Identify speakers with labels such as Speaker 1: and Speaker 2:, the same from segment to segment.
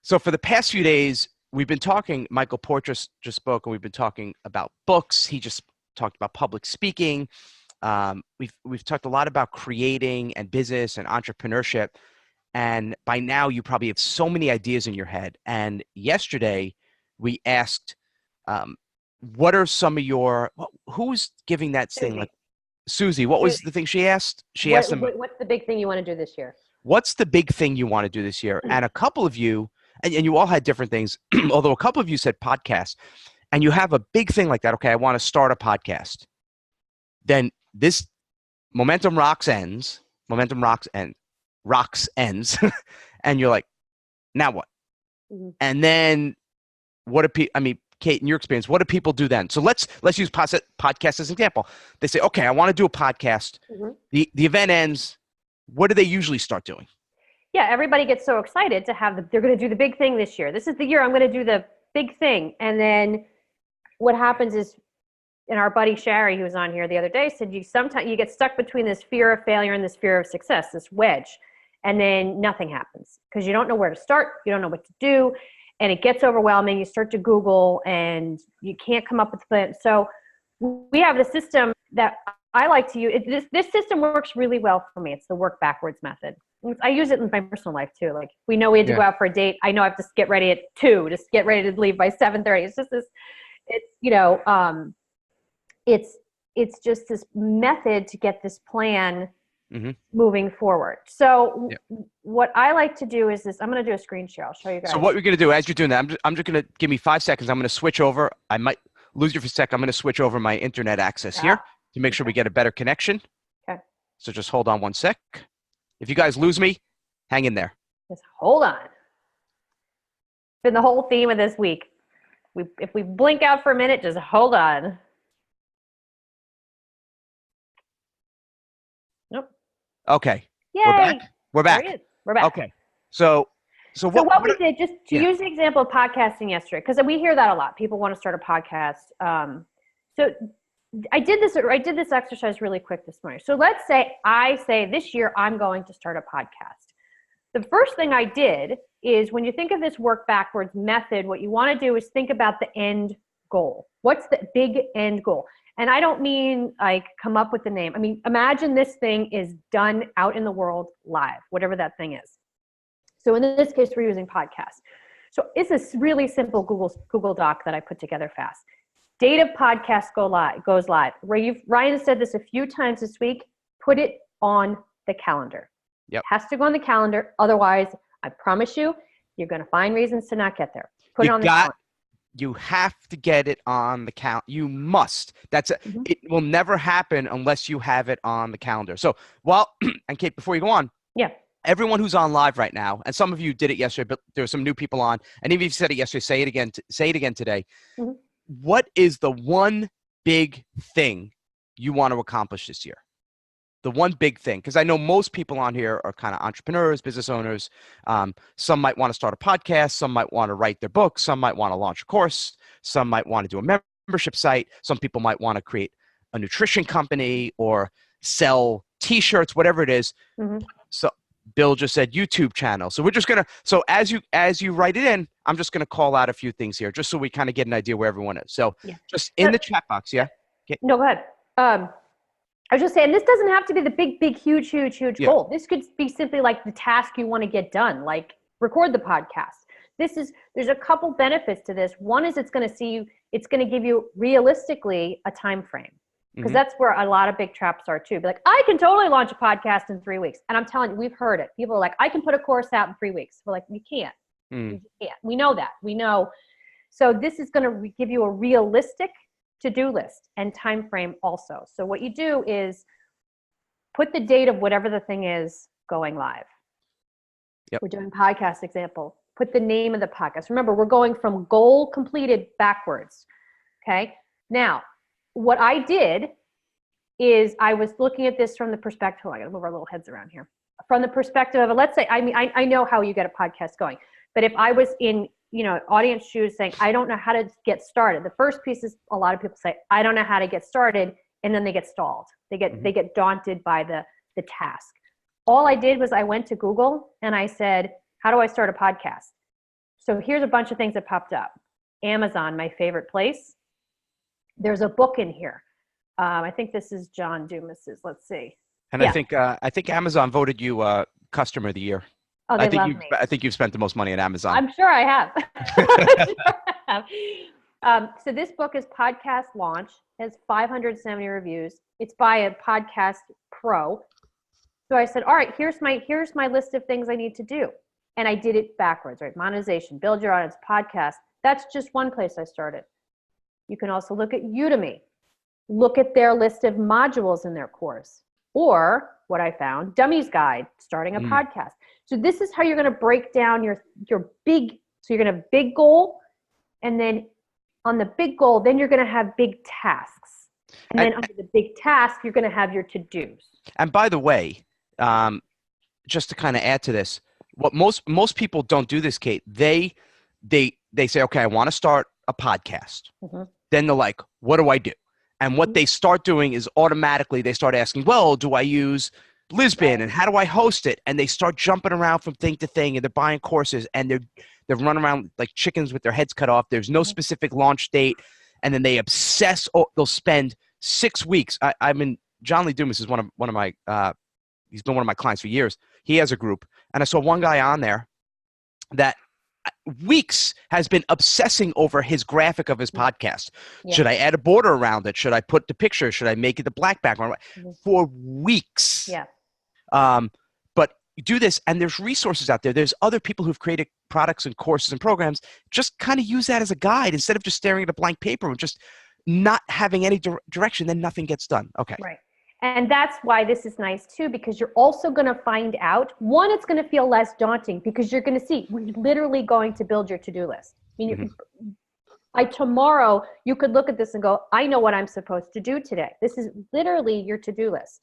Speaker 1: So for the past few days, we've been talking, Michael Portress just spoke, and we've been talking about books. He just talked about public speaking. We've talked a lot about creating and business and entrepreneurship. And by now, you probably have so many ideas in your head. And yesterday, we asked, what are some of your, who's giving that thing? Like Susie, what was the thing she asked? She asked them,
Speaker 2: what's the big thing you want to do this year?
Speaker 1: What's the big thing you want to do this year? And a couple of you, and you all had different things, although a couple of you said podcast, and you have a big thing like that. Okay, I want to start a podcast. Then this Momentum Rocks ends, and you're like, now what? Mm-hmm. And then what do people, I mean, Kate, in your experience, what do people do then? So let's use podcast as an example. They say, okay, I want to do a podcast. Mm-hmm. The event ends. What do they usually start doing?
Speaker 2: Yeah, everybody gets so excited to have they're going to do the big thing this year. This is the year I'm going to do the big thing. And then what happens is, and our buddy Sherry, who was on here the other day, said sometimes you get stuck between this fear of failure and this fear of success, this wedge, and then nothing happens because you don't know where to start, you don't know what to do, and it gets overwhelming. You start to Google and you can't come up with a plan. So we have the system that I like to use. This system works really well for me. It's the work backwards method. I use it in my personal life too. Like we know we had to go out for a date. I know I have to get ready at 2, just get ready to leave by 7:30. It's just this, it's just this method to get this plan moving forward. So what I like to do is this. I'm going to do a screen share. I'll show you guys.
Speaker 1: So what we're going to do as you're doing that, I'm just going to give me 5 seconds. I'm going to switch over. I might lose you for a sec. I'm going to switch over my internet access here to make sure we get a better connection. Okay. So just hold on 1 sec. If you guys lose me, hang in there.
Speaker 2: Just hold on. It's been the whole theme of this week. If we blink out for a minute, just hold on. Nope.
Speaker 1: Okay.
Speaker 2: Yay.
Speaker 1: We're back.
Speaker 2: We're back.
Speaker 1: Okay. So what
Speaker 2: we did, just to use the example of podcasting yesterday, because we hear that a lot. People want to start a podcast. So I did this exercise really quick this morning. So let's say I say this year I'm going to start a podcast. The first thing I did is, when you think of this work backwards method, what you want to do is think about the end goal. What's the big end goal? And I don't mean like come up with the name. I mean, imagine this thing is done out in the world live, whatever that thing is. So in this case, we're using podcast. So it's a really simple Google Doc that I put together fast. Date of podcast goes live. Ryan said this a few times this week. Put it on the calendar. Yep. It has to go on the calendar. Otherwise, I promise you, you're going to find reasons to not get there. Put it on the calendar.
Speaker 1: You have to get it on the calendar. You must. It will never happen unless you have it on the calendar. So, and Kate, before you go on, everyone who's on live right now, and some of you did it yesterday, but there were some new people on, and even if you said it yesterday, say it again today. Mm-hmm. What is the one big thing you want to accomplish this year? The one big thing, because I know most people on here are kind of entrepreneurs, business owners. Some might want to start a podcast. Some might want to write their book. Some might want to launch a course. Some might want to do a membership site. Some people might want to create a nutrition company or sell T-shirts, whatever it is. Mm-hmm. So Bill just said YouTube channel. So we're just going to, so as you write it in, I'm just going to call out a few things here just so we kind of get an idea where everyone is. So just in the chat box. Yeah. Okay.
Speaker 2: No, go ahead. I was just saying, this doesn't have to be the big, huge goal. This could be simply like the task you want to get done, like record the podcast. There's a couple benefits to this. One is it's going to give you realistically a time frame. Because that's where a lot of big traps are too. Be like, I can totally launch a podcast in 3 weeks. And I'm telling you, we've heard it. People are like, I can put a course out in 3 weeks. We're like, you can't. You can't. We know that. We know. So this is going to give you a realistic to-do list and time frame also. So what you do is put the date of whatever the thing is going live. Yep. We're doing podcast example. Put the name of the podcast. Remember, we're going from goal completed backwards. Okay. Now, what I did is I was looking at this from the perspective, I got to move our little heads around here. From the perspective of, let's say, I know how you get a podcast going, but if I was in audience choose saying, I don't know how to get started. The first piece is a lot of people say, I don't know how to get started. And then they get stalled. They get daunted by the task. All I did was I went to Google and I said, how do I start a podcast? So here's a bunch of things that popped up. Amazon, my favorite place. There's a book in here. I think this is John Dumas's. Let's see.
Speaker 1: And yeah. I think Amazon voted you Customer of the Year.
Speaker 2: Oh, they love me.
Speaker 1: I think you've spent the most money at Amazon.
Speaker 2: I'm sure I have. So this book is Podcast Launch. It has 570 reviews. It's by a podcast pro. So I said, all right, here's my list of things I need to do. And I did it backwards, right? Monetization, build your audience, podcast. That's just one place I started. You can also look at Udemy. Look at their list of modules in their course. Or what I found, Dummy's Guide, starting a podcast. So this is how you're going to break down your big, so you're going to have big goal. And then on the big goal, then you're going to have big tasks. And then under the big task, you're going to have your to-dos.
Speaker 1: And by the way, just to kind of add to this, what most people don't do this, Kate, they say, okay, I want to start a podcast. Mm-hmm. Then they're like, what do I do? And what they start doing is automatically they start asking, well, do I use Lisbon and how do I host it? And they start jumping around from thing to thing and they're buying courses and they're running around like chickens with their heads cut off. There's no specific launch date. And then they obsess. They'll spend 6 weeks. John Lee Dumas is one of my, he's been one of my clients for years. He has a group. And I saw one guy on there that weeks has been obsessing over his graphic of his podcast. Yeah. Should I add a border around it? Should I put the picture? Should I make it the black background? For weeks.
Speaker 2: Yeah.
Speaker 1: But you do this and there's resources out there. There's other people who've created products and courses and programs. Just kind of use that as a guide instead of just staring at a blank paper and just not having any direction, then nothing gets done. Okay.
Speaker 2: Right. And that's why this is nice too, because you're also going to find out, one, it's going to feel less daunting because you're going to see, we're literally going to build your to-do list. I mean, by tomorrow, you could look at this and go, I know what I'm supposed to do today. This is literally your to-do list.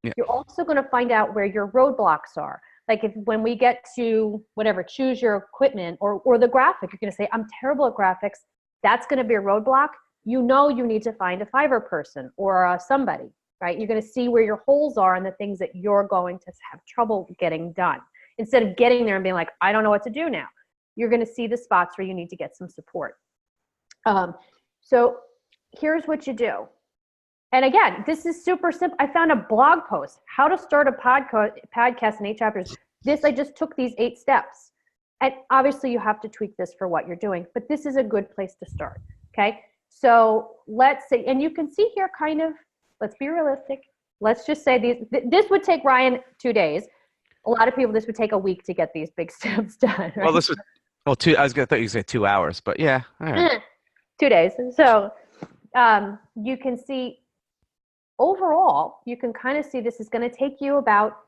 Speaker 2: Yeah. You're also going to find out where your roadblocks are. Like when we get to whatever, choose your equipment or the graphic, you're going to say, I'm terrible at graphics. That's going to be a roadblock. You know, you need to find a Fiverr person or somebody. Right? You're going to see where your holes are and the things that you're going to have trouble getting done. Instead of getting there and being like, I don't know what to do now. You're going to see the spots where you need to get some support. So here's what you do. And again, this is super simple. I found a blog post, how to start a podcast in 8 chapters. I just took these 8 steps. And obviously you have to tweak this for what you're doing, but this is a good place to start. Okay. So let's say, and you can see here kind of, let's be realistic. Let's just say this would take Ryan 2 days. A lot of people, this would take a week to get these big steps done. Right?
Speaker 1: Well, I thought you were going to say 2 hours, but yeah. All right.
Speaker 2: 2 days. So you can see overall, you can kind of see this is going to take you about,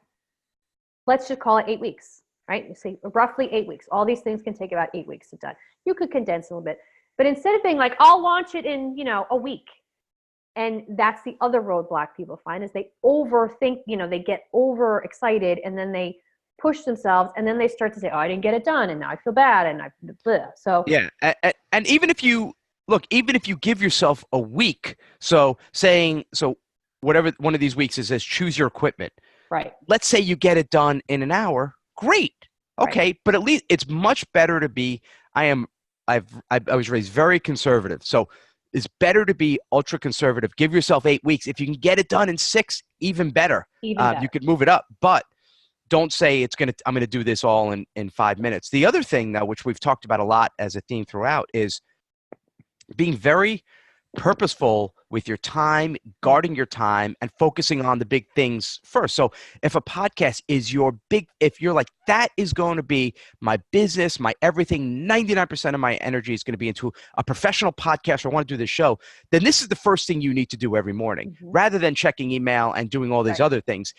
Speaker 2: let's just call it 8 weeks, right? You see roughly 8 weeks. All these things can take about 8 weeks to done. You could condense a little bit, but instead of being like, I'll launch it in, a week. And that's the other roadblock people find is they overthink, they get overexcited and then they push themselves and then they start to say, oh, I didn't get it done and now I feel bad and so.
Speaker 1: Yeah. And even if you give yourself a week, so whatever one of these weeks is choose your equipment.
Speaker 2: Right.
Speaker 1: Let's say you get it done in an hour. Great. Okay. Right. But at least it's much better to be, I was raised very conservative. So it's better to be ultra conservative. Give yourself 8 weeks. If you can get it done in 6, even better. You could move it up, but don't say I'm going to do this all in 5 minutes. The other thing though, which we've talked about a lot as a theme throughout, is being very purposeful with your time, guarding your time, and focusing on the big things first. So if a podcast is if you're like, that is going to be my business, my everything, 99% of my energy is going to be into a professional podcast, or I want to do this show, then this is the first thing you need to do every morning, rather than checking email and doing all these other things.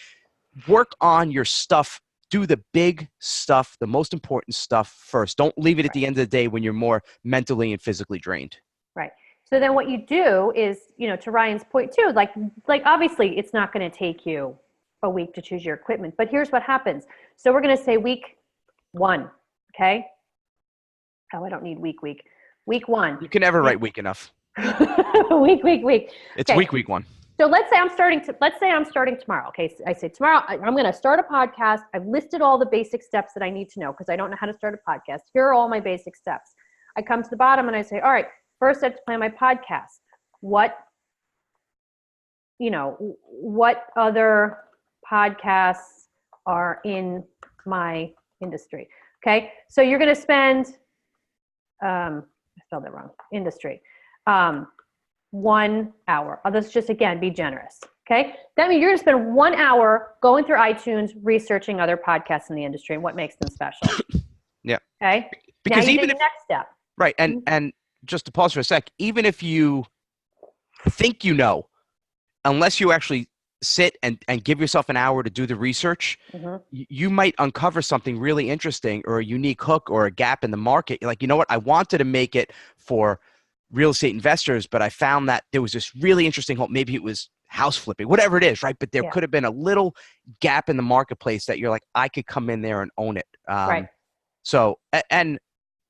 Speaker 1: Work on your stuff. Do the big stuff, the most important stuff first. Don't leave it at the end of the day when you're more mentally and physically drained.
Speaker 2: Right. So then what you do is, to Ryan's point too, like obviously it's not going to take you a week to choose your equipment, but here's what happens. So we're going to say week 1, okay? Oh, I don't need week. Week one.
Speaker 1: You can never write week enough.
Speaker 2: week.
Speaker 1: It's
Speaker 2: okay.
Speaker 1: week one.
Speaker 2: So let's say I'm starting tomorrow. Okay. So I say tomorrow, I'm going to start a podcast. I've listed all the basic steps that I need to know because I don't know how to start a podcast. Here are all my basic steps. I come to the bottom and I say, all right, first I have to plan my podcast. What other podcasts are in my industry? Okay. So you're going to spend, I spelled that wrong, industry. 1 hour. Let's just, again, be generous. Okay. That means you're going to spend 1 hour going through iTunes, researching other podcasts in the industry and what makes them special.
Speaker 1: Yeah.
Speaker 2: Okay.
Speaker 1: Because
Speaker 2: now you
Speaker 1: even
Speaker 2: take the next step.
Speaker 1: Right. And just to pause for a sec, even if you think you know, unless you actually sit and give yourself an hour to do the research, you might uncover something really interesting or a unique hook or a gap in the market. You're like, you know what? I wanted to make it for real estate investors, but I found that there was this really interesting hook. Maybe it was house flipping, whatever it is, right? But there could have been a little gap in the marketplace that you're like, I could come in there and own it.
Speaker 2: Right.
Speaker 1: So, and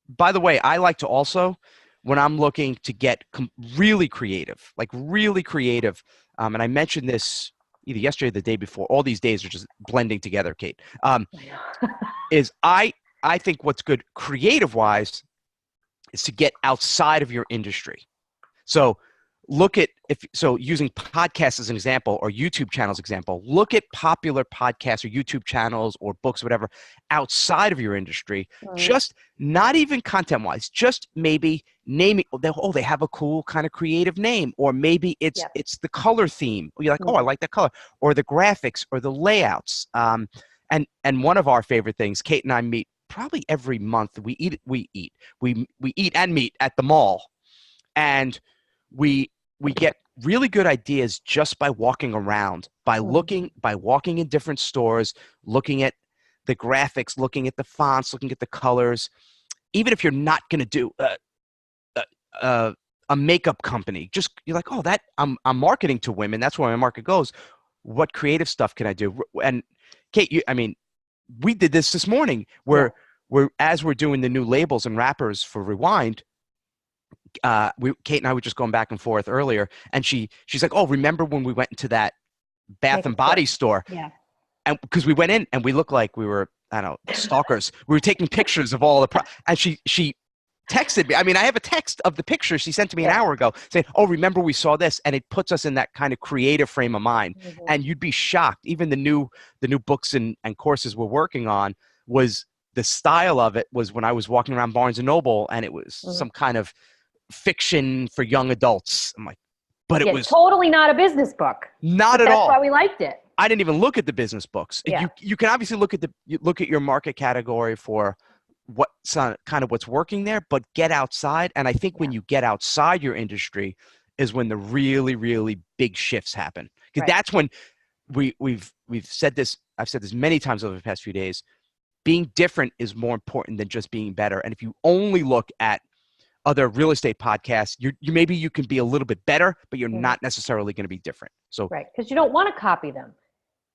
Speaker 1: by the way, I like to also, when I'm looking to get really creative, and I mentioned this either yesterday or the day before, all these days are just blending together, Kate, is I think what's good creative-wise is to get outside of your industry. So using podcasts as an example or YouTube channels example, look at popular podcasts or YouTube channels or books, whatever, outside of your industry, just not even content-wise, just maybe naming, they have a cool kind of creative name, or maybe it's the color theme. You're like, I like that color, or the graphics or the layouts. And one of our favorite things, Kate and I meet probably every month. We eat and meet at the mall, and we get really good ideas just by walking around, by walking in different stores, looking at the graphics, looking at the fonts, looking at the colors. Even if you're not going to do a makeup company, just you're like, I'm marketing to women. That's where my market goes. What creative stuff can I do? And Kate, we did this morning where as we're doing the new labels and wrappers for Rewind, Kate and I were just going back and forth earlier, and she's like, remember when we went into that Bath and Body store?
Speaker 2: Yeah.
Speaker 1: And because we went in and we looked like we were, I don't know, stalkers. We were taking pictures of all the and she texted me. I mean, I have a text of the picture she sent to me an hour ago saying, remember we saw this, and it puts us in that kind of creative frame of mind. And you'd be shocked. Even the new books and courses we're working on, was the style of it was when I was walking around Barnes and Noble, and it was some kind of fiction for young adults. I'm like, but it was
Speaker 2: totally not a business book.
Speaker 1: Not at all.
Speaker 2: That's why we liked it.
Speaker 1: I didn't even look at the business books.
Speaker 2: Yeah.
Speaker 1: You can obviously look at your market category for what's kind of what's working there, but get outside. And I think when you get outside your industry is when the really, really big shifts happen. Because that's when we've said this. I've said this many times over the past few days. Being different is more important than just being better. And if you only look at other real estate podcasts, maybe you can be a little bit better, but you're not necessarily going to be different. So
Speaker 2: because you don't want to copy them.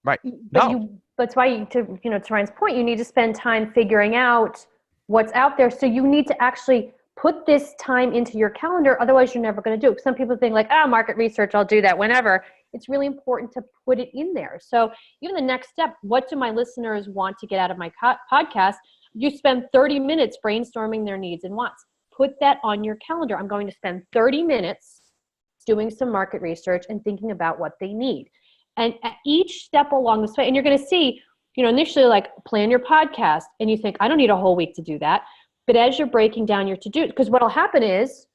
Speaker 1: Right.
Speaker 2: But that's why to Ryan's point, you need to spend time figuring out what's out there. So you need to actually put this time into your calendar. Otherwise, you're never going to do it. Some people think like, market research, I'll do that whenever. It's really important to put it in there. So even the next step, what do my listeners want to get out of my podcast? You spend 30 minutes brainstorming their needs and wants. Put that on your calendar. I'm going to spend 30 minutes doing some market research and thinking about what they need. And at each step along this way, and you're going to see, initially like plan your podcast and you think, I don't need a whole week to do that. But as you're breaking down your to-dos, because what'll happen is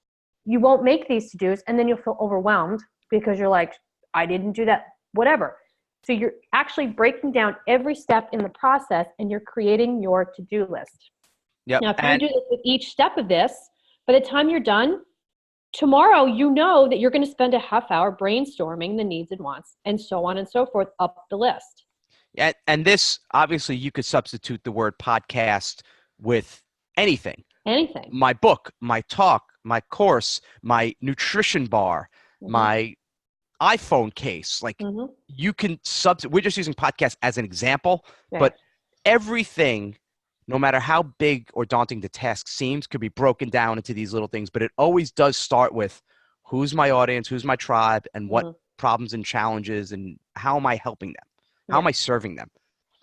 Speaker 2: you won't make these to-dos and then you'll feel overwhelmed because you're like, I didn't do that, whatever. So you're actually breaking down every step in the process and you're creating your to-do list.
Speaker 1: Yep.
Speaker 2: Now, if you do this with each step of this, by the time you're done, tomorrow you know that you're going to spend a half hour brainstorming the needs and wants and so on and so forth up the list.
Speaker 1: Yeah, and this, obviously, you could substitute the word podcast with anything.
Speaker 2: Anything.
Speaker 1: My book, my talk, my course, my nutrition bar, my iPhone case. Like you can we're just using podcast as an example, but everything, no matter how big or daunting the task seems, could be broken down into these little things. But it always does start with who's my audience, who's my tribe, and what problems and challenges, and how am I helping them? How am I serving them?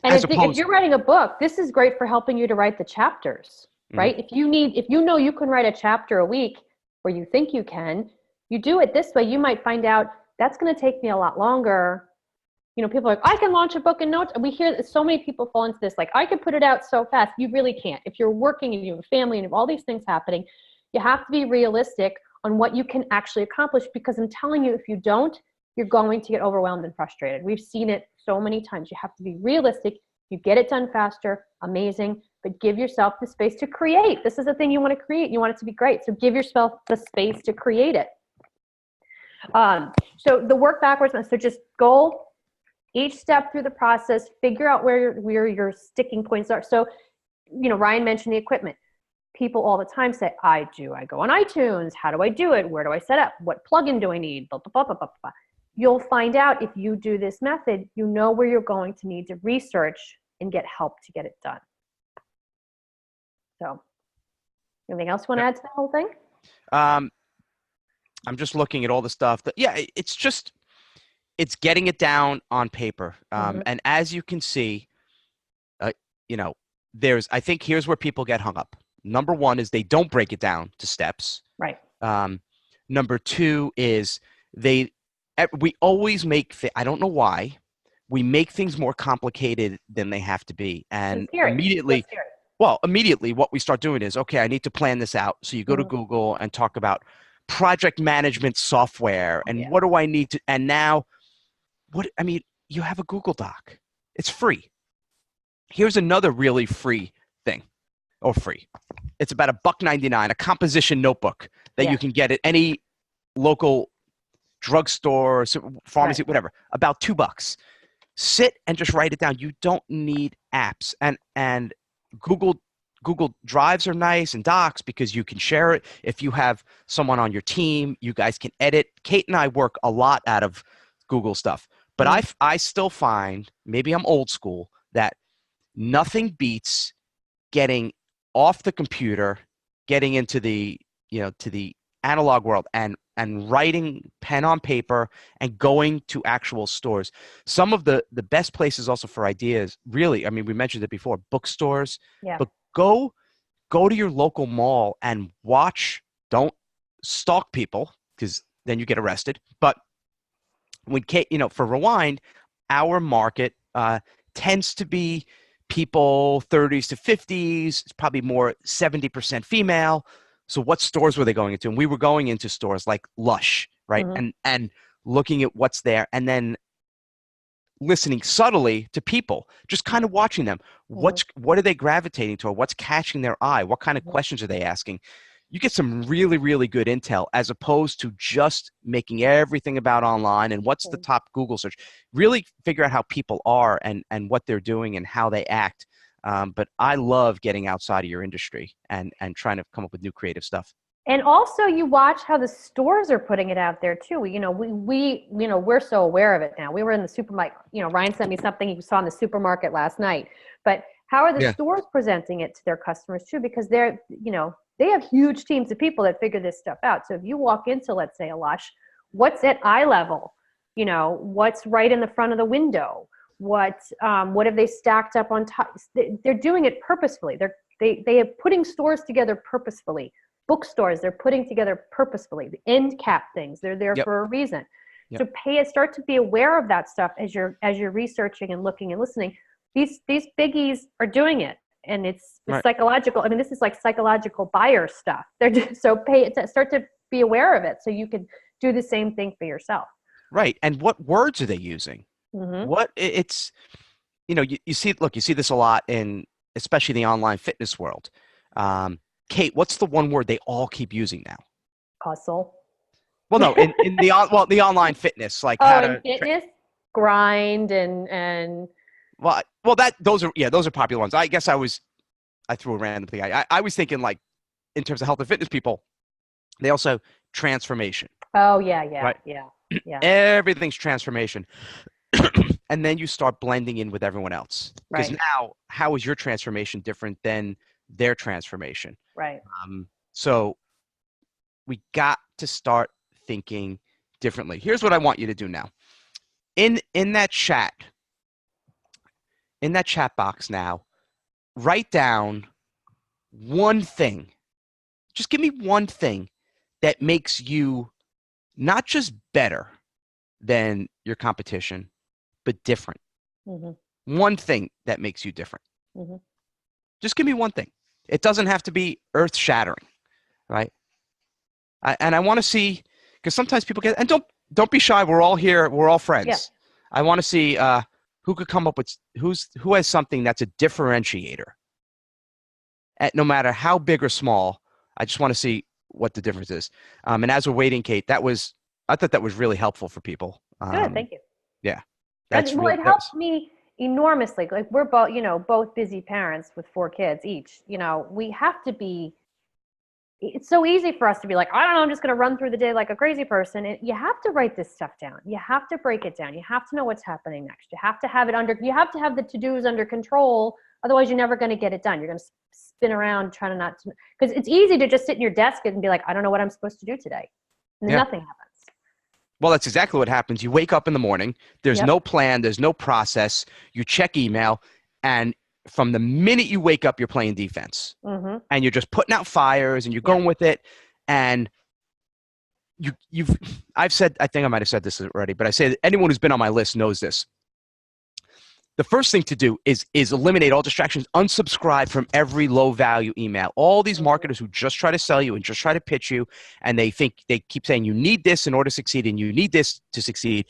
Speaker 2: And if you're writing a book, this is great for helping you to write the chapters, right? If you know you can write a chapter a week, or you think you can, you do it this way, you might find out that's going to take me a lot longer. You know, people are like, I can launch a book in notes. And we hear so many people fall into this, like, I could put it out so fast. You really can't. If you're working and you have a family and you have all these things happening, you have to be realistic on what you can actually accomplish, because I'm telling you, if you don't, you're going to get overwhelmed and frustrated. We've seen it so many times. You have to be realistic. You get it done faster, amazing, but give yourself the space to create. This is the thing you want to create. You want it to be great. So give yourself the space to create it. So the work backwards, so just go each step through the process, figure out where your sticking points are. So, you know, Ryan mentioned the equipment. People all the time say, I go on iTunes. How do I do it? Where do I set up? What plugin do I need? Blah, blah, blah, blah, blah, blah. You'll find out if you do this method, you know where you're going to need to research and get help to get it done. So, anything else you want to add to the whole thing?
Speaker 1: I'm just looking at all the stuff that, it's getting it down on paper. And as you can see, you know, I think here's where people get hung up. Number one is they don't break it down to steps.
Speaker 2: Right.
Speaker 1: Number two is we always I don't know why, we make things more complicated than they have to be. And immediately what we start doing is, okay, I need to plan this out. So you go to Google and talk about project management software and what do I need to, and now you have a Google Doc. It's free. Here's another really free thing, or free. It's about $1.99, a composition notebook that you can get at any local drugstore, pharmacy, whatever, about $2. Sit and just write it down. You don't need apps. And Google Drives are nice, and Docs, because you can share it. If you have someone on your team, you guys can edit. Kate and I work a lot out of Google stuff. But I still find, maybe I'm old school, that nothing beats getting off the computer, getting into the, to the analog world and writing pen on paper and going to actual stores. Some of the best places also for ideas, really, I mean, we mentioned it before, bookstores, but go to your local mall and watch. Don't stalk people, because then you get arrested. But when for Rewind, our market tends to be people 30s to 50s. It's probably more 70% female. So what stores were they going into? And we were going into stores like Lush, right? And looking at what's there, and then listening subtly to people, just kind of watching them. What are they gravitating toward? What's catching their eye? What kind of questions are they asking? You get some really, really good intel, as opposed to just making everything about online and what's the top Google search. Really figure out how people are and what they're doing and how they act. But I love getting outside of your industry and trying to come up with new creative stuff.
Speaker 2: And also, you watch how the stores are putting it out there too. We're so aware of it now. We were in the supermarket. Ryan sent me something he saw in the supermarket last night. But how are the stores presenting it to their customers too? Because they have huge teams of people that figure this stuff out. So if you walk into, let's say, a Lush, what's at eye level? What's right in the front of the window? What have they stacked up on top? They're doing it purposefully. They are putting stores together purposefully. Bookstores, they're putting together purposefully. The end cap things, they're there for a reason. So start to be aware of that stuff as you're researching and looking and listening. These biggies are doing it, and it's psychological. I mean, this is like psychological buyer stuff. They're just, start to be aware of it, so you can do the same thing for yourself.
Speaker 1: Right, and what words are they using? What it's, you see this a lot in, especially the online fitness world. Kate, what's the one word they all keep using now?
Speaker 2: Hustle.
Speaker 1: Well, no, in the online fitness, like
Speaker 2: fitness, grind, and
Speaker 1: those are popular ones. I guess I threw a random thing. I was thinking, like, in terms of health and fitness people, they also transformation.
Speaker 2: Oh yeah,
Speaker 1: right?
Speaker 2: yeah.
Speaker 1: Everything's transformation. and then you start blending in with everyone else. Because now, how is your transformation different than their transformation?
Speaker 2: Right.
Speaker 1: So we got to start thinking differently. Here's what I want you to do now. In that chat box now, write down one thing. Just give me one thing that makes you not just better than your competition, but different. One thing that makes you different. Just give me one thing. It doesn't have to be earth-shattering, right? And I want to see, because sometimes people get, and don't be shy. We're all here. We're all friends. Yeah. I want to see who could come up with who has something that's a differentiator. No matter how big or small, I just want to see what the difference is. And as we're waiting, Kate, I thought that was really helpful for people.
Speaker 2: Good, thank you.
Speaker 1: Yeah,
Speaker 2: it helped me enormously. Like we're both busy parents with 4 kids each. We have to be. It's so easy for us to be like, I don't know, I'm just going to run through the day like a crazy person. You have to write this stuff down. You have to break it down. You have to know what's happening next. You have to have you have to have the to-dos under control. Otherwise, you're never going to get it done. You're going to spin around trying not to, because it's easy to just sit in your desk and be like, I don't know what I'm supposed to do today. And then nothing happens.
Speaker 1: Well, that's exactly what happens. You wake up in the morning. There's no plan. There's no process. You check email, and from the minute you wake up, you're playing defense, and you're just putting out fires, and you're going with it. And I think I might have said this already, but I say that anyone who's been on my list knows this. The first thing to do is eliminate all distractions, unsubscribe from every low value email. All these marketers who just try to sell you and just try to pitch you, and they keep saying you need this in order to succeed and you need this to succeed.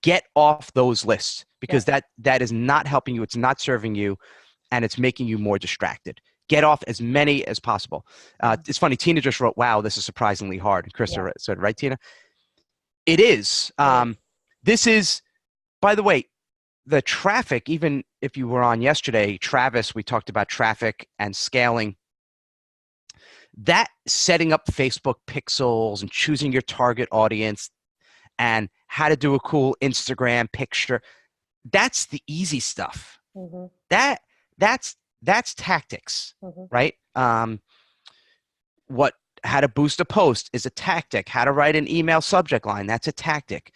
Speaker 1: Get off those lists, because that is not helping you. It's not serving you, and it's making you more distracted. Get off as many as possible. It's funny. Tina just wrote, "Wow, this is surprisingly hard." And Chris said, "Right, Tina?" It is. This is, by the way, the traffic, even if you were on yesterday, Travis, we talked about traffic and scaling. That setting up Facebook pixels and choosing your target audience and how to do a cool Instagram picture, that's the easy stuff. That's tactics, right? How to boost a post is a tactic. How to write an email subject line, that's a tactic.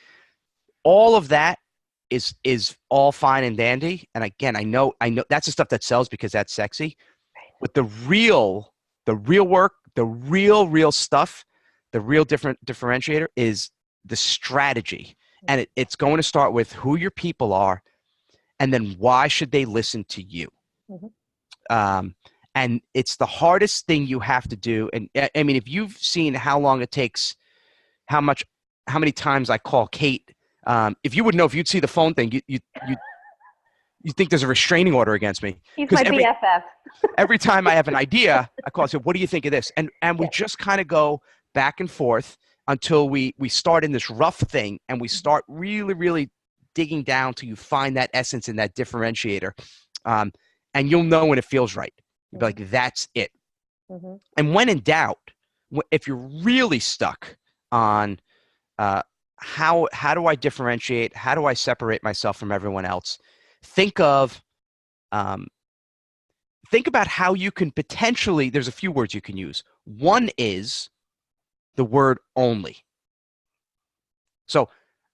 Speaker 1: All of that is all fine and dandy. And again, I know that's the stuff that sells because that's sexy. But the real work, the real stuff, the real differentiator is the strategy. And it's going to start with who your people are, and then why should they listen to you? And it's the hardest thing you have to do. And I mean, if you've seen how long it takes, how many times I call Kate, if you would know, if you'd see the phone thing, you think there's a restraining order against me.
Speaker 2: He's my BFF.
Speaker 1: Every time I have an idea, I call and say, what do you think of this? And we just kind of go back and forth until we start in this rough thing, and we start really, really digging down till you find that essence and that differentiator. And you'll know when it feels right. You'll be like, that's it. And when in doubt, if you're really stuck on how do I differentiate? How do I separate myself from everyone else? Think about how you can potentially, there's a few words you can use. One is the word only. So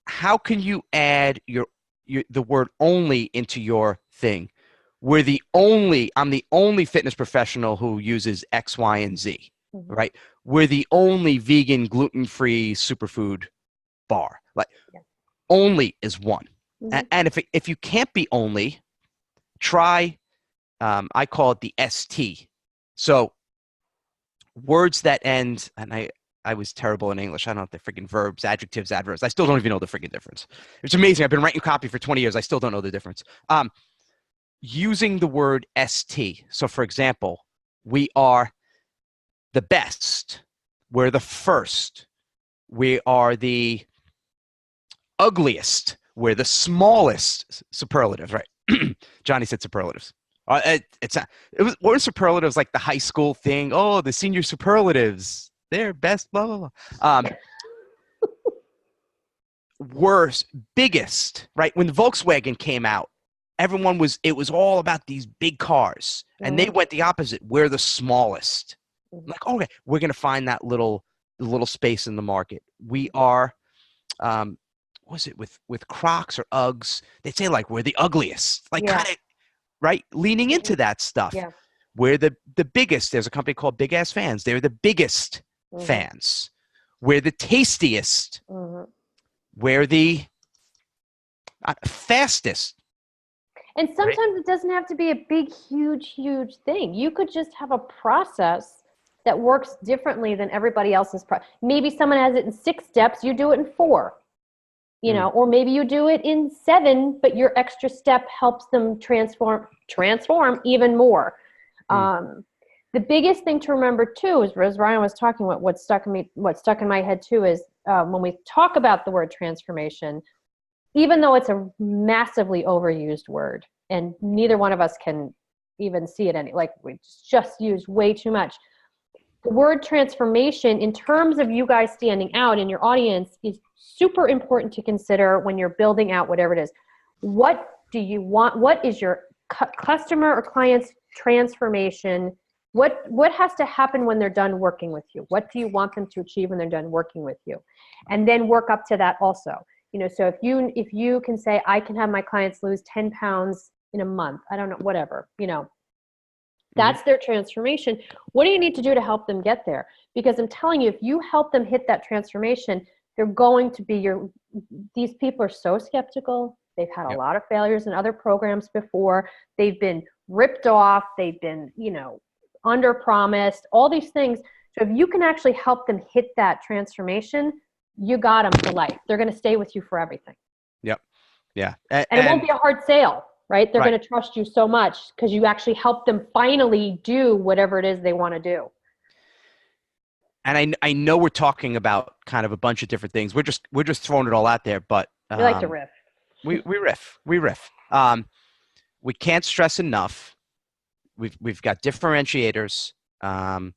Speaker 1: how can you add the word only into your thing? I'm the only fitness professional who uses X, Y, and Z, right? We're the only vegan, gluten-free superfood bar. Like only is one. And if you can't be only, try, I call it the ST. So words that end, and I was terrible in English. I don't know the freaking verbs, adjectives, adverbs. I still don't even know the freaking difference. It's amazing. I've been writing copy for 20 years. I still don't know the difference. Using the word ST. So for example, we are the best. We're the first. We are the ugliest. We're the smallest. Superlatives, right? Johnny said superlatives. Were superlatives like the high school thing? Oh, the senior superlatives. They're best, blah, blah, blah. worst, biggest, right? When the Volkswagen came out, it was all about these big cars. And they went the opposite. We're the smallest. Like, okay, we're going to find that little space in the market. We are, what was it with Crocs or Uggs? They'd say like, we're the ugliest, like kind of, right? Leaning into that stuff. Yeah. We're the biggest. There's a company called Big Ass Fans. They're the biggest fans. We're the tastiest. We're the fastest.
Speaker 2: And sometimes it doesn't have to be a big, huge thing. You could just have a process that works differently than everybody else's. Maybe someone has it in 6 steps, you do it in 4. You know, or maybe you do it in 7, but your extra step helps them transform even more. The biggest thing to remember too is, as Ryan was talking about, what stuck in my head too is when we talk about the word transformation, even though it's a massively overused word, and neither one of us can even see it we just use way too much. The word transformation, in terms of you guys standing out in your audience, is super important to consider when you're building out whatever it is. What do you want? What is your customer or client's transformation? What has to happen when they're done working with you? What do you want them to achieve when they're done working with you? And then work up to that also. You know, so if you can say, I can have my clients lose 10 pounds in a month, I don't know, whatever, you know, that's their transformation. What do you need to do to help them get there? Because I'm telling you, if you help them hit that transformation, they're going to be these people are so skeptical. They've had a lot of failures in other programs before. They've been ripped off. They've been, you know, under promised, all these things. So if you can actually help them hit that transformation, you got them for life. They're going to stay with you for everything.
Speaker 1: Yep. Yeah.
Speaker 2: And it won't be a hard sale, right? They're going to trust you so much because you actually help them finally do whatever it is they want to do.
Speaker 1: And I know we're talking about kind of a bunch of different things. We're just throwing it all out there, but
Speaker 2: we like to riff.
Speaker 1: We riff. We can't stress enough. We've got differentiators, and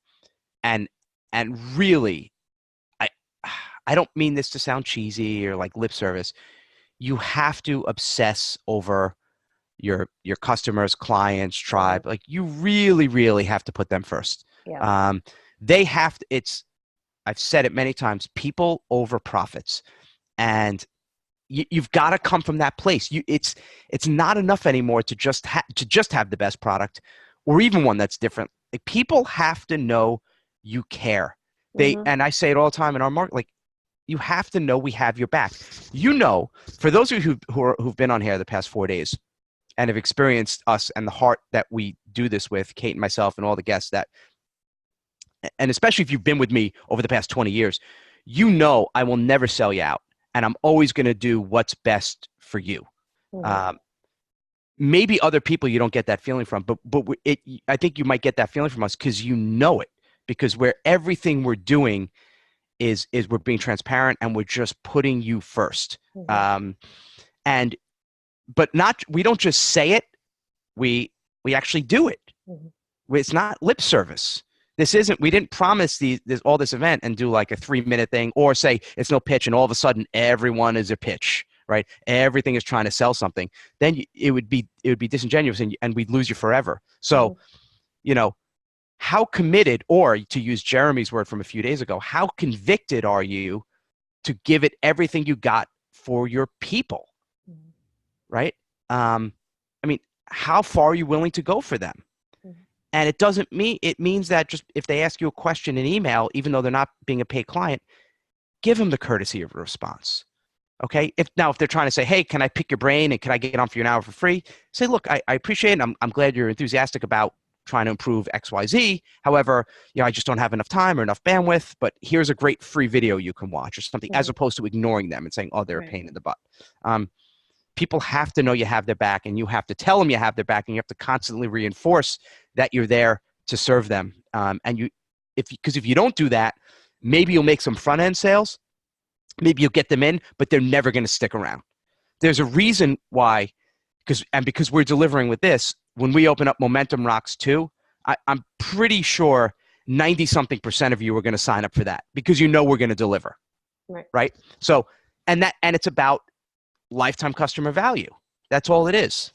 Speaker 1: really, I don't mean this to sound cheesy or like lip service. You have to obsess over your customers, clients, tribe. Like you really, really have to put them first. Yeah. They have to. I've said it many times. People over profits, and you've got to come from that place. It's not enough anymore to just have the best product, or even one that's different. Like people have to know you care. And I say it all the time in our market. Like you have to know we have your back. You know, for those of you who've been on here the past 4 days and have experienced us and the heart that we do this with, Kate and myself and all the guests and especially if you've been with me over the past 20 years, you know I will never sell you out, and I'm always going to do what's best for you. Maybe other people you don't get that feeling from, but I think you might get that feeling from us because you know it, because everything we're doing is we're being transparent and we're just putting you first. But we don't just say it, we actually do it. It's not lip service. We didn't promise all this event and do like a 3-minute thing or say it's no pitch and all of a sudden everyone is a pitch, right? Everything is trying to sell something. Then it would be disingenuous and we'd lose you forever. So, you know, how committed, or to use Jeremy's word from a few days ago, how convicted are you to give it everything you got for your people, right? I mean, how far are you willing to go for them? And it means that just if they ask you a question in email, even though they're not being a paid client, give them the courtesy of a response. Okay. If they're trying to say, hey, can I pick your brain and can I get on for you an hour for free? Say, look, I appreciate it. I'm glad you're enthusiastic about trying to improve XYZ. However, I just don't have enough time or enough bandwidth, but here's a great free video you can watch or something, as opposed to ignoring them and saying, oh, they're a pain in the butt. People have to know you have their back, and you have to tell them you have their back, and you have to constantly reinforce that you're there to serve them. Because if you don't do that, maybe you'll make some front end sales, maybe you'll get them in, but they're never going to stick around. There's a reason why, because we're delivering with this. When we open up Momentum Rocks 2, I'm pretty sure 90-something% of you are going to sign up for that because you know we're going to deliver, right? So and it's about lifetime customer value. That's all it is.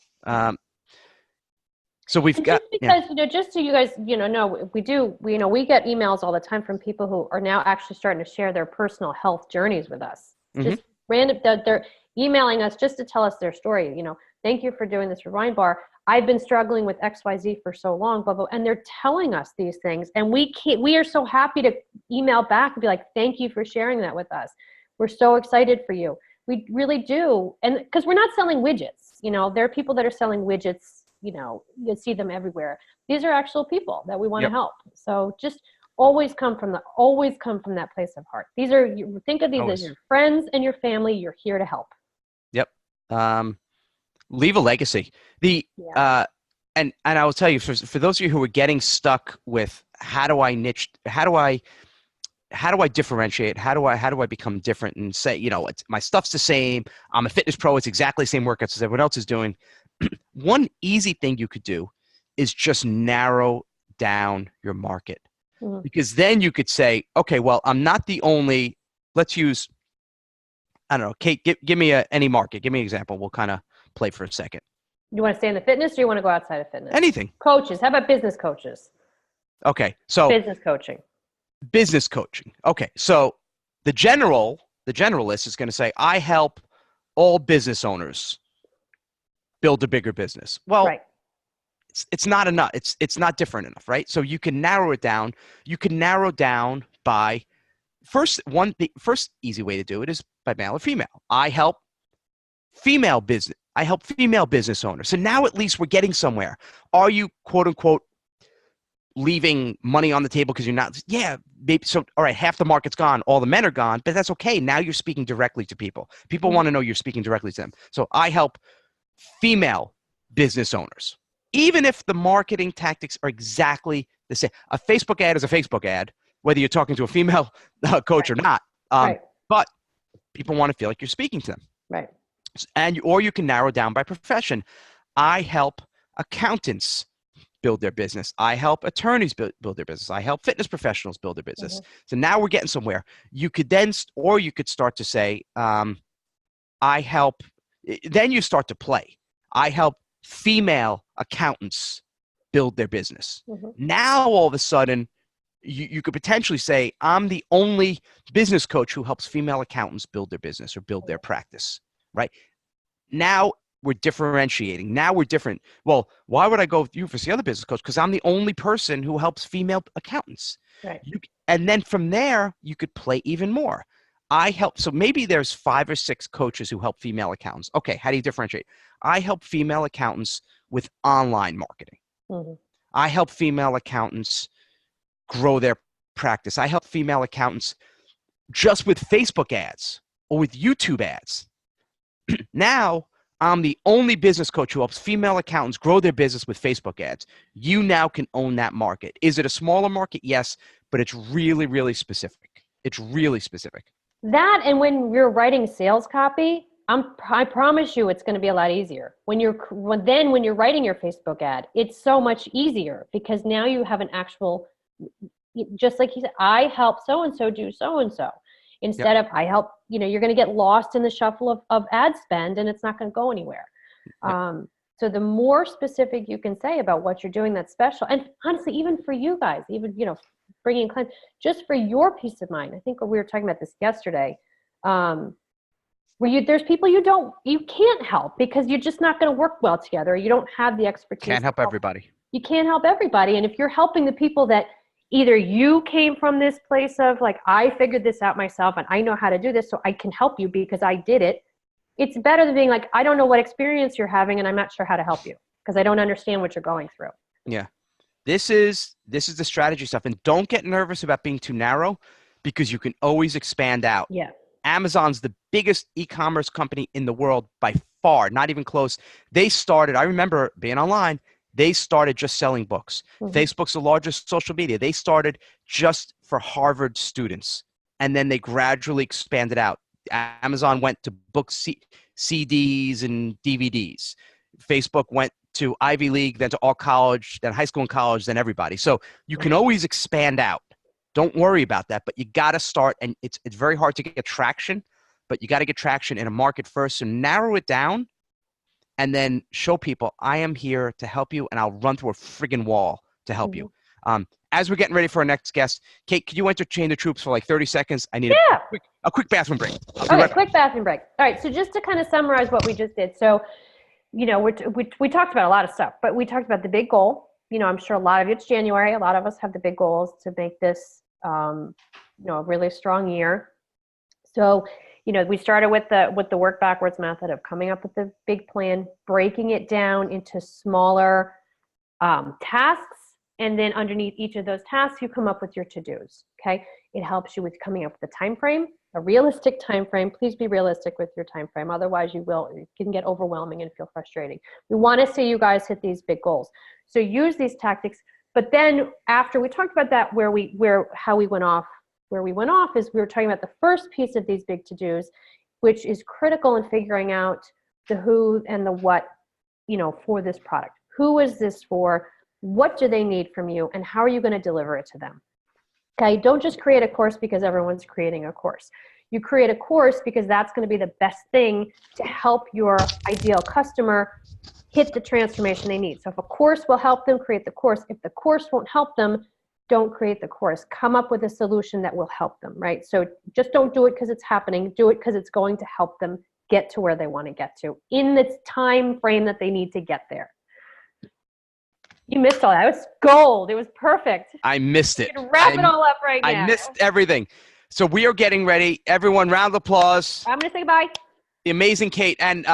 Speaker 1: So we've got,
Speaker 2: because, just so you guys, know, we get emails all the time from people who are now actually starting to share their personal health journeys with us. Just random, they're emailing us just to tell us their story. Thank you for doing this for Wine Bar. I've been struggling with XYZ for so long, blah, blah, and they're telling us these things. And we are so happy to email back and be like, thank you for sharing that with us. We're so excited for you. We really do. And because we're not selling widgets, there are people that are selling widgets, you see them everywhere. These are actual people that we want to help. So just always come from that place of heart. Think of these as your friends and your family. You're here to help. Yep.
Speaker 1: Leave a legacy. And I will tell you, for those of you who are getting stuck with how do I niche, how do I differentiate? How do I become different and say, my stuff's the same. I'm a fitness pro. It's exactly the same workouts as everyone else is doing. One easy thing you could do is just narrow down your market, because then you could say, okay, well, I'm not the only, let's use, I don't know, Kate, give me any market. Give me an example. We'll kind of play for a second.
Speaker 2: You want to stay in the fitness, or you want to go outside of fitness?
Speaker 1: Anything.
Speaker 2: Coaches. How about business coaches?
Speaker 1: Okay. So
Speaker 2: business coaching.
Speaker 1: Okay. So the generalist is going to say, I help all business owners build a bigger business. Well,
Speaker 2: right.
Speaker 1: It's not enough. It's not different enough, right? So you can narrow it down. You can narrow down by the first easy way to do it is by male or female. I help female business owners. So now at least we're getting somewhere. Are you, quote unquote, leaving money on the table because you're not? Yeah, maybe. So, all right, half the market's gone. All the men are gone, but that's okay. Now you're speaking directly to people. People want to know you're speaking directly to them. So I help female business owners, even if the marketing tactics are exactly the same. A Facebook ad is a Facebook ad, whether you're talking to a female coach or not. But people want to feel like you're speaking to them.
Speaker 2: Right.
Speaker 1: Or you can narrow down by profession. I help accountants build their business. I help attorneys build their business. I help fitness professionals build their business. So now we're getting somewhere. You could start to say, I help. Then you start to play. I help female accountants build their business. Now all of a sudden, you could potentially say, I'm the only business coach who helps female accountants build their business or build their practice. Right? Now we're differentiating. Now we're different. Well, why would I go with you for the other business coach? Because I'm the only person who helps female accountants.
Speaker 2: Right.
Speaker 1: And then from there, you could play even more. So maybe there's 5 or 6 coaches who help female accountants. Okay, how do you differentiate? I help female accountants with online marketing. I help female accountants grow their practice. I help female accountants just with Facebook ads or with YouTube ads. Now, I'm the only business coach who helps female accountants grow their business with Facebook ads. You now can own that market. Is it a smaller market? Yes, but it's really, really specific. It's really specific.
Speaker 2: That, and when you're writing sales copy, I promise you it's going to be a lot easier. When you're writing your Facebook ad, it's so much easier because now you have an actual, just like he said, I help so-and-so do so-and-so. Instead of I help, you're going to get lost in the shuffle of ad spend and it's not going to go anywhere. So the more specific you can say about what you're doing that's special, and honestly, even for you guys, even, bringing clients, just for your peace of mind. I think we were talking about this yesterday, where there's people you can't help because you're just not going to work well together. You don't have the expertise.
Speaker 1: Can't help everybody.
Speaker 2: You can't help everybody. And if you're helping the people that either you came from this place of like, I figured this out myself and I know how to do this, so I can help you because I did it. It's better than being like, I don't know what experience you're having and I'm not sure how to help you because I don't understand what you're going through.
Speaker 1: Yeah. This is the strategy stuff. And don't get nervous about being too narrow because you can always expand out.
Speaker 2: Yeah.
Speaker 1: Amazon's the biggest e-commerce company in the world by far, not even close. I remember being online, they started just selling books. Facebook's the largest social media. They started just for Harvard students, and then they gradually expanded out. Amazon went to book CDs and DVDs. Facebook went to Ivy League, then to all college, then high school and college, then everybody. So you can always expand out. Don't worry about that, but you got to start, and it's very hard to get traction but you got to get traction in a market first. So narrow it down and then show people I am here to help you, and I'll run through a friggin' wall to help you. As we're getting ready for our next guest, Kate, could you entertain the troops for like 30 seconds? I need a quick bathroom break.
Speaker 2: Quick bathroom break. All right, so just to kind of summarize what we just did. So, we talked about a lot of stuff, but we talked about the big goal. I'm sure a lot of it's January. A lot of us have the big goals to make this, a really strong year. So, we started with the work backwards method of coming up with the big plan, breaking it down into smaller tasks. And then underneath each of those tasks, you come up with your to-dos, okay? It helps you with coming up with a time frame, a realistic time frame. Please be realistic with your time frame. Otherwise, it can get overwhelming and feel frustrating. We want to see you guys hit these big goals. So use these tactics. But then after we talked about that, where we went off is we were talking about the first piece of these big to-dos, which is critical in figuring out the who and the what, for this product. Who is this for? What do they need from you, and how are you going to deliver it to them? Okay, don't just create a course because everyone's creating a course. You create a course because that's going to be the best thing to help your ideal customer hit the transformation they need. So if a course will help them, create the course. If the course won't help them, don't create the course. Come up with a solution that will help them, right? So just don't do it because it's happening. Do it because it's going to help them get to where they want to get to in the time frame that they need to get there. You missed all that. It was gold. It was perfect.
Speaker 1: I missed it.
Speaker 2: You can wrap it all up right now.
Speaker 1: I missed everything. So we are getting ready. Everyone, round of applause.
Speaker 2: I'm going to say goodbye.
Speaker 1: The amazing Kate. And